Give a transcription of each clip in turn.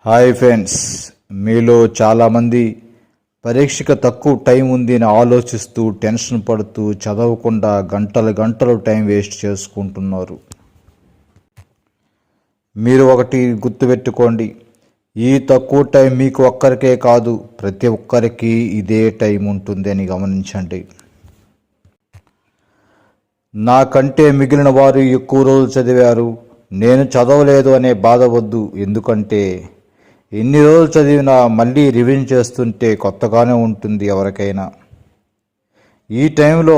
Hi friends, మీలో చాలామంది పరీక్షకు తక్కువ టైం ఉంది అని ఆలోచిస్తూ టెన్షన్ పడుతూ చదవకుండా గంటలు టైం వేస్ట్ చేసుకుంటున్నారు. మీరు ఒకటి గుర్తుపెట్టుకోండి, ఈ తక్కువ టైం మీకు ఒక్కరికే కాదు, ప్రతి ఒక్కరికి ఇదే టైం ఉంటుంది అని గమనించండి. నాకంటే మిగిలిన వారు ఎక్కువ రోజులు చదివారు, నేను చదవలేదు అనే బాధ వద్దు. ఎందుకంటే ఎన్ని రోజులు చదివినా మళ్ళీ రివిజన్ చేస్తుంటే కొత్తగానే ఉంటుంది ఎవరికైనా. ఈ టైంలో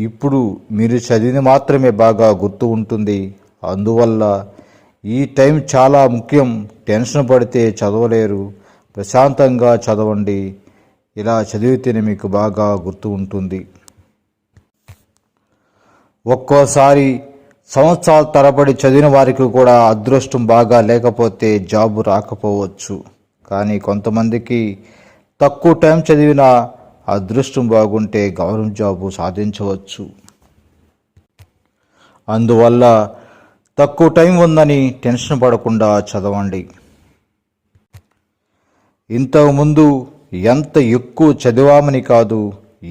ఇప్పుడు మీరు చదివింది మాత్రమే బాగా గుర్తు ఉంటుంది. అందువల్ల ఈ టైం చాలా ముఖ్యం. టెన్షన్ పడితే చదవలేరు. ప్రశాంతంగా చదవండి. ఇలా చదివితేనే మీకు బాగా గుర్తు ఉంటుంది. ఒక్కోసారి సంవత్సరాల తరబడి చదివిన వారికి కూడా అదృష్టం బాగా లేకపోతే జాబు రాకపోవచ్చు. కానీ కొంతమందికి తక్కువ టైం చదివిన అదృష్టం బాగుంటే గవర్నమెంట్ జాబు సాధించవచ్చు. అందువల్ల తక్కువ టైం ఉందని టెన్షన్ పడకుండా చదవండి. ఇంతకుముందు ఎంత ఎక్కువ చదివామని కాదు,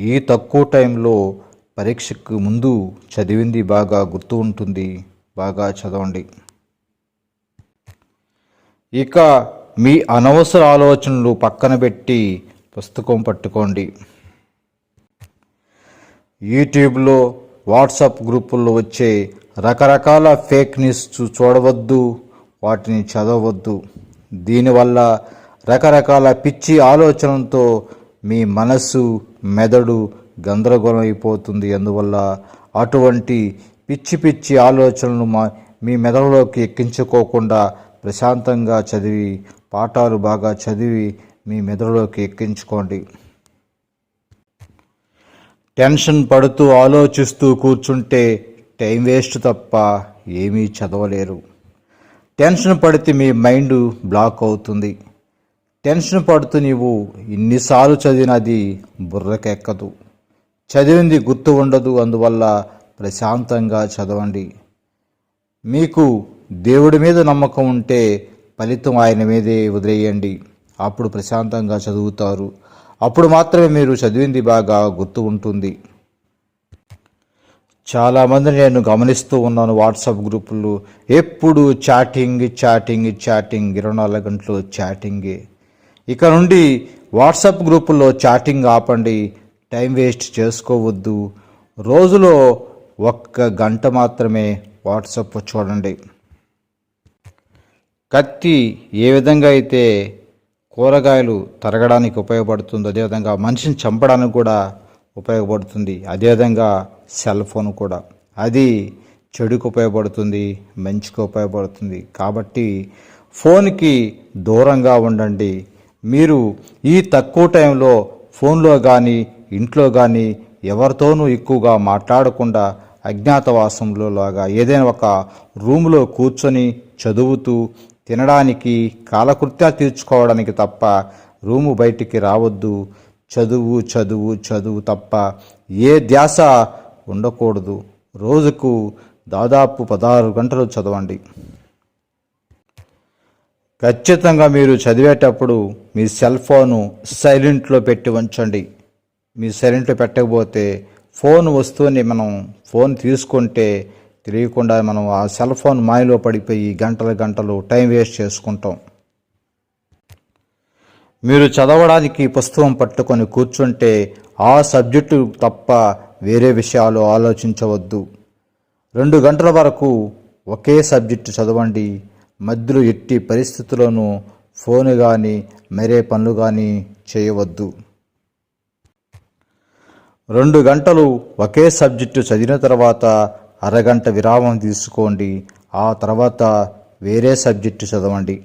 ఈ తక్కువ టైంలో పరీక్షకు ముందు చదివింది బాగా గుర్తు ఉంటుంది. బాగా చదవండి. ఇక మీ అనవసర ఆలోచనలు పక్కన పెట్టి పుస్తకం పట్టుకోండి. యూట్యూబ్లో, వాట్సాప్ గ్రూపుల్లో వచ్చే రకరకాల ఫేక్ న్యూస్ చూడవద్దు, వాటిని చదవద్దు. దీనివల్ల రకరకాల పిచ్చి ఆలోచనలతో మీ మనస్సు, మెదడు గందరగోళం అయిపోతుంది. అందువల్ల అటువంటి పిచ్చి ఆలోచనలు మీ మెదడులోకి ఎక్కించుకోకుండా ప్రశాంతంగా చదివి, పాఠాలు బాగా చదివి మీ మెదడులోకి ఎక్కించుకోండి. టెన్షన్ పడుతూ ఆలోచిస్తూ కూర్చుంటే టైం వేస్ట్ తప్ప ఏమీ చదవలేరు. టెన్షన్ పడితే మీ మైండ్ బ్లాక్ అవుతుంది. టెన్షన్ పడుతూ నీవు ఇన్నిసార్లు చదివినది బుర్రకెక్కదు, చదివింది గుర్తు ఉండదు. అందువల్ల ప్రశాంతంగా చదవండి. మీకు దేవుడి మీద నమ్మకం ఉంటే ఫలితం ఆయన మీదే వదిలేయండి. అప్పుడు ప్రశాంతంగా చదువుతారు. అప్పుడు మాత్రమే మీరు చదివింది బాగా గుర్తు ఉంటుంది. చాలామంది నేను గమనిస్తూ ఉన్నాను, వాట్సాప్ గ్రూపుల్లో ఎప్పుడు చాటింగ్ 24 గంటలు చాటింగే. ఇక నుండి వాట్సాప్ గ్రూపుల్లో చాటింగ్ ఆపండి. టైం వేస్ట్ చేసుకోవద్దు. రోజులో 1 గంట మాత్రమే వాట్సాప్ చూడండి. కత్తి ఏ విధంగా అయితే కూరగాయలు తరగడానికి ఉపయోగపడుతుందో, అదేవిధంగా మనిషిని చంపడానికి కూడా ఉపయోగపడుతుంది. అదేవిధంగా సెల్ ఫోన్ కూడా అది చెడుకు ఉపయోగపడుతుంది, మంచికి ఉపయోగపడుతుంది. కాబట్టి ఫోన్కి దూరంగా ఉండండి. మీరు ఈ తక్కువ టైంలో ఫోన్లో కానీ ఇంట్లో కానీ ఎవరితోనూ ఎక్కువగా మాట్లాడకుండా అజ్ఞాతవాసంలో లాగా ఏదైనా ఒక రూములో కూర్చొని చదువుతూ తినడానికి, కాలకృత్యాలు తీర్చుకోవడానికి తప్ప రూము బయటికి రావద్దు. చదువు తప్ప ఏ ధ్యాస ఉండకూడదు. రోజుకు దాదాపు 16 గంటలు చదవండి. ఖచ్చితంగా మీరు చదివేటప్పుడు మీ సెల్ ఫోను సైలెంట్లో పెట్టి ఉంచండి. మీ సైలెంట్లో పెట్టకపోతే ఫోన్ వస్తువుని మనం ఫోన్ తీసుకుంటే తెలియకుండా మనం ఆ సెల్ ఫోన్ మాయలో పడిపోయి గంటలు టైం వేస్ట్ చేసుకుంటాం. మీరు చదవడానికి పుస్తకం పట్టుకొని కూర్చుంటే ఆ సబ్జెక్టు తప్ప వేరే విషయాలు ఆలోచించవద్దు. 2 గంటల వరకు ఒకే సబ్జెక్టు చదవండి. మధ్యలో ఎట్టి పరిస్థితుల్లోనూ ఫోన్ కానీ మరే పనులు కానీ చేయవద్దు. 2 గంటలు ఒకే సబ్జెక్టు చదివిన తర్వాత అరగంట విరామం తీసుకోండి. ఆ తర్వాత వేరే సబ్జెక్టు చదవండి.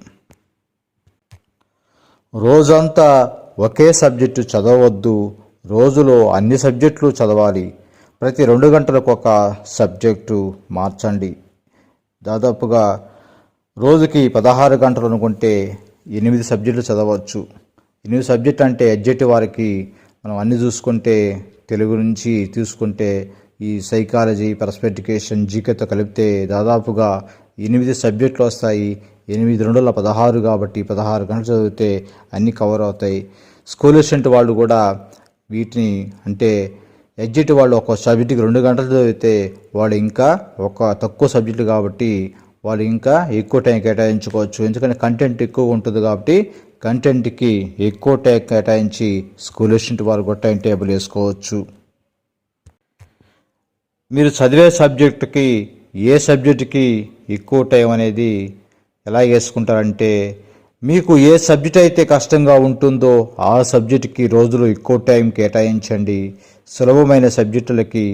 రోజంతా ఒకే సబ్జెక్టు చదవవద్దు. రోజులో అన్ని సబ్జెక్టులు చదవాలి. ప్రతి 2 గంటలకు ఒక సబ్జెక్టు మార్చండి. దాదాపుగా రోజుకి 16 గంటలు అనుకుంటే 8 సబ్జెక్టులు చదవచ్చు. 8 సబ్జెక్టు అంటే ఎడ్జెట్ వారికి మనం అన్ని చూసుకుంటే, తెలుగు నుంచి తీసుకుంటే ఈ సైకాలజీ, పర్స్పెక్టికేషన్, జీకేతో కలిపితే దాదాపుగా 8 సబ్జెక్టులు వస్తాయి. 8 2 16 కాబట్టి 16 గంటలు చదివితే అన్నీ కవర్ అవుతాయి. స్కూల్ అసిస్టెంట్ వాళ్ళు కూడా వీటిని అంటే ఎడ్జిట్ వాళ్ళు ఒక సబ్జెక్టుకి 2 గంటలు చదివితే వాళ్ళు ఇంకా ఒక తక్కువ సబ్జెక్టు కాబట్టి వాళ్ళు ఇంకా ఎక్కువ టైం కేటాయించుకోవచ్చు. ఎందుకంటే కంటెంట్ ఎక్కువ ఉంటుంది కాబట్టి కంటెంట్కి ఎక్కువ టైం కేటాయించి స్కూల్ అసిస్టెంట్ వాళ్ళు కూడా టైం టేబుల్ వేసుకోవచ్చు. మీరు చదివే సబ్జెక్టుకి ఏ సబ్జెక్టుకి ఎక్కువ టైం అనేది ఎలా వేసుకుంటారంటే మీకు ఏ సబ్జెక్ట్ అయితే కష్టంగా ఉంటుందో ఆ సబ్జెక్టుకి రోజులు ఎక్కువ టైం కేటాయించండి. సులభమైన సబ్జెక్టులకి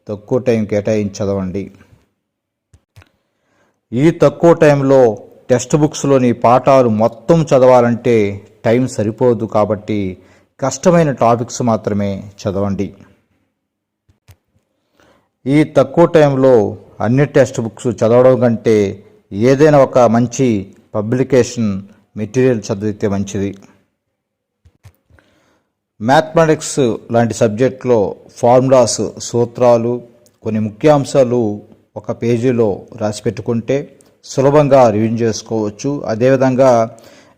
తక్కువ టైం కేటాయించి చదవండి. ఈ తక్కువ టైంలో టెక్స్ట్ బుక్స్లోని పాఠాలు మొత్తం చదవాలంటే టైం సరిపోదు కాబట్టి కష్టమైన టాపిక్స్ మాత్రమే చదవండి. ఈ తక్కువ టైంలో అన్ని టెక్స్ట్ బుక్స్ చదవడం కంటే ఏదైనా ఒక మంచి పబ్లికేషన్ మెటీరియల్ చదివితే మంచిది. మ్యాథమెటిక్స్ లాంటి సబ్జెక్ట్లో ఫార్ములాస్, సూత్రాలు, కొన్ని ముఖ్యాంశాలు ఒక పేజీలో రాసి పెట్టుకుంటే సులభంగా రివిజన్ చేసుకోవచ్చు. అదేవిధంగా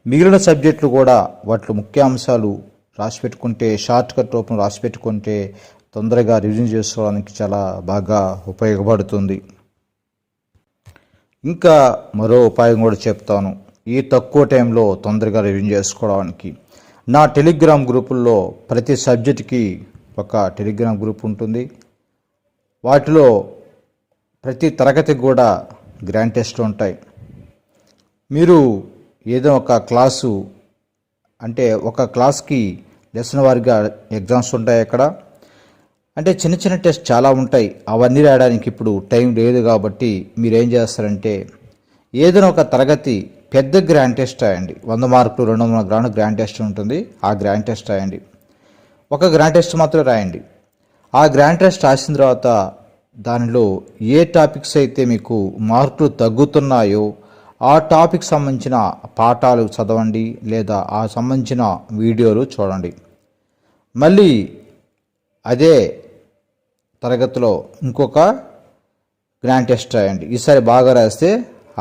మిగిలిన సబ్జెక్టులు కూడా వాటి ముఖ్యాంశాలు రాసి పెట్టుకుంటే షార్ట్ కట్ రూపంలో రాసి పెట్టుకుంటే తొందరగా రివిజన్ చేసుకోవడానికి చాలా బాగా ఉపయోగపడుతుంది. ఇంకా మరో ఉపాయం కూడా చెప్తాను. ఈ తక్కువ టైంలో తొందరగా రివిజన్ చేసుకోవడానికి నా టెలిగ్రామ్ గ్రూపుల్లో ప్రతి సబ్జెక్టుకి ఒక టెలిగ్రామ్ గ్రూప్ ఉంటుంది. వాటిలో ప్రతి తరగతికి కూడా గ్రాండ్ టెస్ట్లు ఉంటాయి. మీరు ఏదో ఒక క్లాసు అంటే ఒక క్లాస్కి లెసన్ వారిగా ఎగ్జామ్స్ ఉంటాయి. అక్కడ అంటే చిన్న చిన్న టెస్ట్ చాలా ఉంటాయి. అవన్నీ రాయడానికి ఇప్పుడు టైం లేదు కాబట్టి మీరేం చేస్తారంటే ఏదైనా ఒక తరగతి పెద్ద గ్రాండ్ టెస్ట్ రాయండి. 100 మార్కులు 200 మార్కులు గ్రాండ్ టెస్ట్ ఉంటుంది. ఆ గ్రాండ్ టెస్ట్ రాయండి. ఒక గ్రాండ్ టెస్ట్ మాత్రం రాయండి. ఆ గ్రాండ్ టెస్ట్ రాసిన తర్వాత దానిలో ఏ టాపిక్స్ అయితే మీకు మార్కులు తగ్గుతున్నాయో ఆ టాపిక్ సంబంధించిన పాఠాలు చదవండి లేదా ఆ సంబంధించిన వీడియోలు చూడండి. మళ్ళీ అదే తరగతిలో ఇంకొక గ్రాండ్ టెస్ట్ రాయండి. ఈసారి బాగా రాస్తే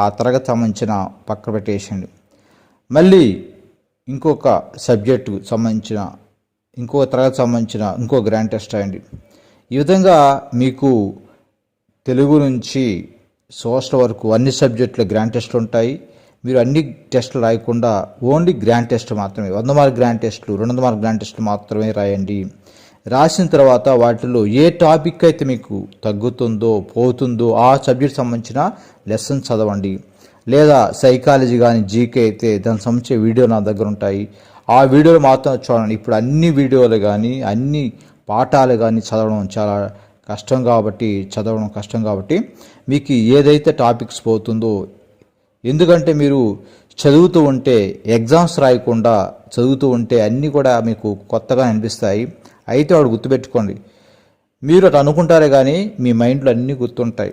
ఆ తరగతి సంబంధించిన పక్కన పెట్టేసేయండి. మళ్ళీ ఇంకొక సబ్జెక్టు సంబంధించిన ఇంకో తరగతి సంబంధించిన ఇంకో గ్రాండ్ టెస్ట్ రాయండి. ఈ విధంగా మీకు తెలుగు నుంచి సోషల్ వరకు అన్ని సబ్జెక్టులు గ్రాండ్ టెస్ట్లు ఉంటాయి. మీరు అన్ని టెస్టులు రాయకుండా ఓన్లీ గ్రాండ్ టెస్ట్ మాత్రమే 100 మార్క్ గ్రాండ్ టెస్టులు 200 మార్క్ గ్రాండ్ టెస్టులు మాత్రమే రాయండి. రాసిన తర్వాత వాటిలో ఏ టాపిక్ అయితే మీకు తగ్గుతుందో పోతుందో ఆ సబ్జెక్ట్ సంబంధించిన లెసన్ చదవండి. లేదా సైకాలజీ కానీ జీకే అయితే దానికి సంబంధించిన వీడియో నా దగ్గర ఉంటాయి. ఆ వీడియోలు మాత్రం చూడండి. ఇప్పుడు అన్ని వీడియోలు కానీ అన్ని పాఠాలు కానీ చదవడం కష్టం కాబట్టి మీకు ఏదైతే టాపిక్స్ పోతుందో ఎందుకంటే మీరు చదువుతూ ఉంటే ఎగ్జామ్స్ రాయకుండా చదువుతూ ఉంటే అన్నీ కూడా మీకు కొత్తగా అనిపిస్తాయి. అయితే వాడు గుర్తుపెట్టుకోండి, మీరు అటు అనుకుంటారే కానీ మీ మైండ్లో అన్నీ గుర్తుంటాయి.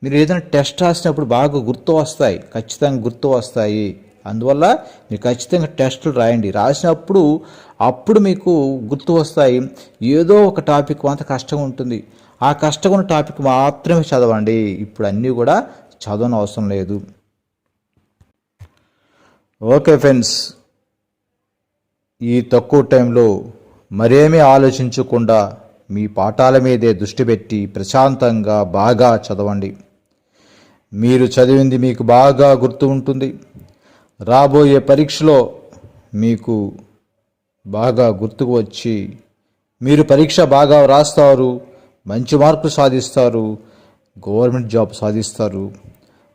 మీరు ఏదైనా టెస్ట్ రాసినప్పుడు బాగా గుర్తు వస్తాయి, ఖచ్చితంగా గుర్తు వస్తాయి. అందువల్ల మీరు ఖచ్చితంగా టెస్టులు రాయండి. రాసినప్పుడు అప్పుడు మీకు గుర్తు వస్తాయి. ఏదో ఒక టాపిక్ అంత కష్టంగా ఉంటుంది, ఆ కష్టంగా ఉన్న టాపిక్ మాత్రమే చదవండి. ఇప్పుడు అన్నీ కూడా చదవని అవసరం లేదు. ఓకే ఫ్రెండ్స్, ఈ తక్కువ టైంలో మరేమీ ఆలోచించకుండా మీ పాఠాల మీదే దృష్టి పెట్టి ప్రశాంతంగా బాగా చదవండి. మీరు చదివింది మీకు బాగా గుర్తు ఉంటుంది. రాబోయే పరీక్షలో మీకు బాగా గుర్తుకు వచ్చి మీరు పరీక్ష బాగా రాస్తారు, మంచి మార్కులు సాధిస్తారు, గవర్నమెంట్ జాబ్ సాధిస్తారు.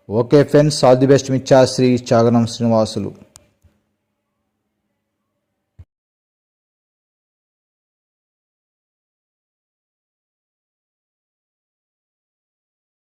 Okay friends, all the best. మిచ్చాశ్రీ చాగనం శ్రీనివాసులు.